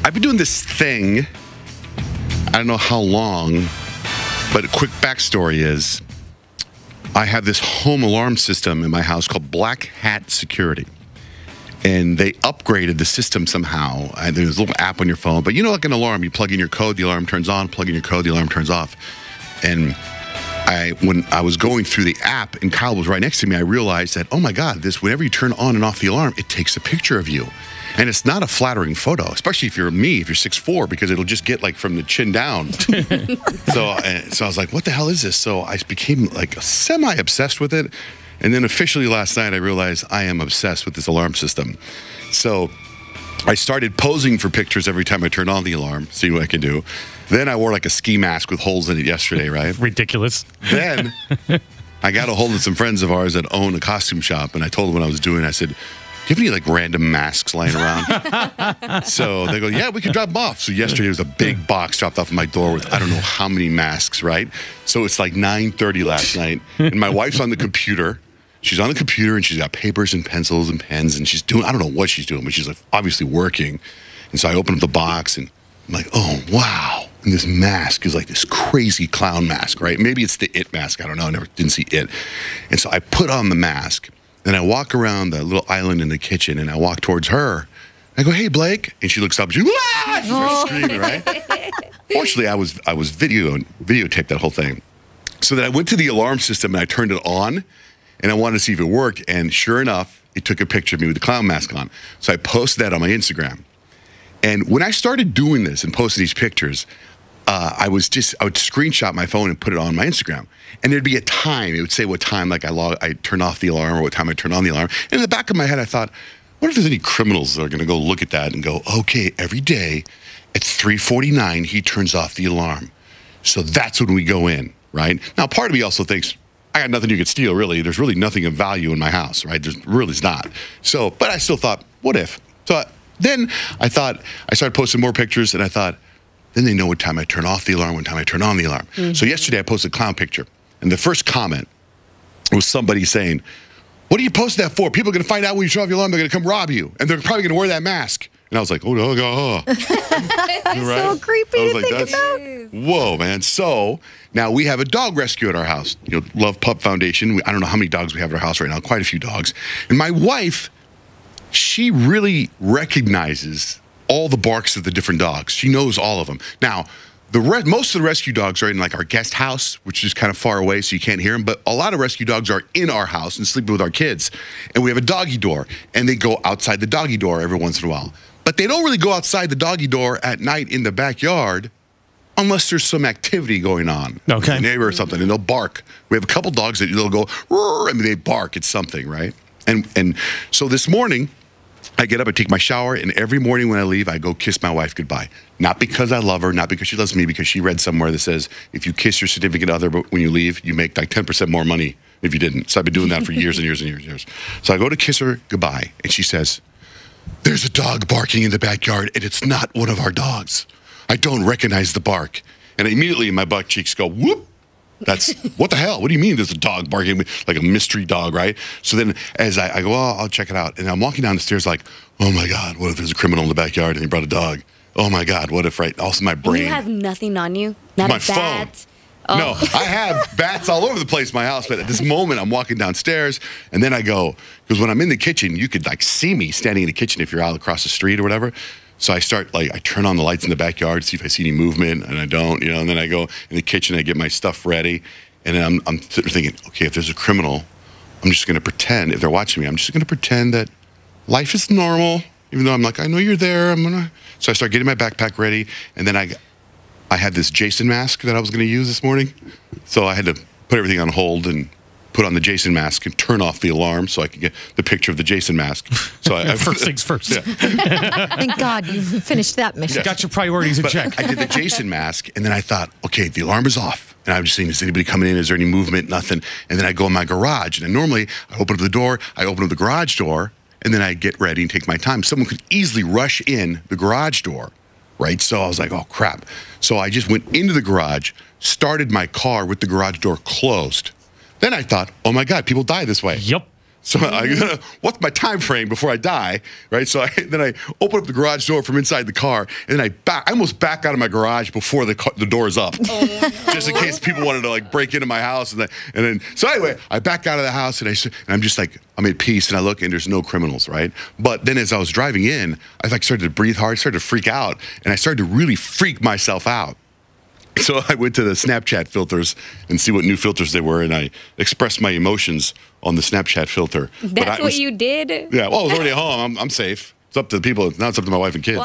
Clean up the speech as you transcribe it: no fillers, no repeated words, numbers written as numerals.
I've been doing this thing, I don't know how long, but a quick backstory is I have this home alarm system in my house called Black Hat Security. And they upgraded the system somehow. There's a little app on your phone, but you know, like an alarm, you plug in your code, the alarm turns on, plug in your code, the alarm turns off. And when I was going through the app and Kyle was right next to me, I realized that, oh my God, whenever you turn on and off the alarm, it takes a picture of you. And it's not a flattering photo, especially if you're me, if you're 6'4", because it'll just get like from the chin down. So I was like, what the hell is this? So I became like semi-obsessed with it. And then officially last night, I realized I am obsessed with this alarm system. So I started posing for pictures every time I turned on the alarm, see what I can do. Then I wore like a ski mask with holes in it yesterday, right? Ridiculous. Then I got a hold of some friends of ours that own a costume shop, and I told them what I was doing. I said, do you have any like random masks lying around? So they go, yeah, we could drop them off. So yesterday there was a big box dropped off at my door with I don't know how many masks, right? So it's like 9:30 last night, and my wife's on the computer. She's on the computer, and she's got papers and pencils and pens, and she's doing, I don't know what she's doing, but she's like obviously working. And so I open up the box, and I'm like, oh, wow. And this mask is like this crazy clown mask, right? Maybe it's the It mask. I don't know. I didn't see It. And so I put on the mask, and I walk around the little island in the kitchen, and I walk towards her. I go, hey, Blake. And she looks up, and she starts screaming, right? Fortunately, I was videotaped that whole thing. So then I went to the alarm system, and I turned it on. And I wanted to see if it worked, and sure enough, it took a picture of me with the clown mask on. So I posted that on my Instagram. And when I started doing this and posting these pictures, I would screenshot my phone and put it on my Instagram. And there'd be a time, it would say what time like I turned off the alarm or what time I turned on the alarm. And in the back of my head, I thought, what if there's any criminals that are gonna go look at that and go, okay, every day at 3:49, he turns off the alarm. So that's when we go in, right? Now, part of me also thinks, I got nothing you could steal, really. There's really nothing of value in my house, right? There's really not. So, but I still thought, what if? So then I thought, I started posting more pictures, and I thought, then they know what time I turn off the alarm, what time I turn on the alarm. Mm-hmm. So yesterday I posted a clown picture, and the first comment was somebody saying, what are you posting that for? People are going to find out when you turn off your alarm, they're going to come rob you, and they're probably going to wear that mask. And I was like, oh, no, no. That's so creepy to think about. Whoa, man. So now we have a dog rescue at our house. You know, Love Pup Foundation. I don't know how many dogs we have at our house right now. Quite a few dogs. And my wife, she really recognizes all the barks of the different dogs. She knows all of them. Now, most of the rescue dogs are in like our guest house, which is kind of far away, so you can't hear them. But a lot of rescue dogs are in our house and sleeping with our kids. And we have a doggy door, and they go outside the doggy door every once in a while. But they don't really go outside the doggy door at night in the backyard unless there's some activity going on. Okay. A neighbor or something, and they'll bark. We have a couple dogs that they'll go, and they bark at something, right? And so this morning, I get up, I take my shower, and every morning when I leave, I go kiss my wife goodbye. Not because I love her, not because she loves me, because she read somewhere that says, if you kiss your significant other when you leave, you make like 10% more money if you didn't. So I've been doing that for years and years and years and years. So I go to kiss her goodbye, and she says, there's a dog barking in the backyard, and it's not one of our dogs. I don't recognize the bark. And immediately my butt cheeks go, whoop. That's, what the hell? What do you mean there's a dog barking, like a mystery dog, right? So then as I go, oh, I'll check it out. And I'm walking down the stairs like, oh my God, what if there's a criminal in the backyard and he brought a dog? Oh my God, what if, right? Also my brain. And you have nothing on you? Not my a bat? Phone. Oh. No, I have bats all over the place in my house, but at this moment, I'm walking downstairs, and then I go, because when I'm in the kitchen, you could like see me standing in the kitchen if you're out across the street or whatever. So I start, like, I turn on the lights in the backyard, see if I see any movement, and I don't, you know, and then I go in the kitchen, I get my stuff ready, and then I'm thinking, okay, if there's a criminal, I'm just going to pretend, if they're watching me, I'm just going to pretend that life is normal, even though I'm like, I know you're there, So I start getting my backpack ready, and then I had this Jason mask that I was going to use this morning, so I had to put everything on hold and put on the Jason mask and turn off the alarm so I could get the picture of the Jason mask. So first things first. Yeah. Thank God you finished that mission. Yeah. Got your priorities in check. I did the Jason mask, and then I thought, okay, the alarm is off. And I was just saying, is anybody coming in? Is there any movement? Nothing. And then I go in my garage, and then normally I open up the door, I open up the garage door, and then I get ready and take my time. Someone could easily rush in the garage door, right? So I was like, oh, crap. So I just went into the garage, started my car with the garage door closed. Then I thought, oh, my God, people die this way. Yep. So what's my time frame before I die, right? So then I open up the garage door from inside the car, and then I almost back out of my garage before the door is up, just in case people wanted to like break into my house. So anyway, I back out of the house, and I'm just like, I'm at peace, and I look, and there's no criminals, right? But then as I was driving in, I like started to breathe hard, started to freak out, and I started to really freak myself out. So I went to the Snapchat filters and see what new filters they were, and I expressed my emotions on the Snapchat filter. That's what you did? Yeah, well, I was already at home. I'm safe. It's up to the people. Now it's up to my wife and kids.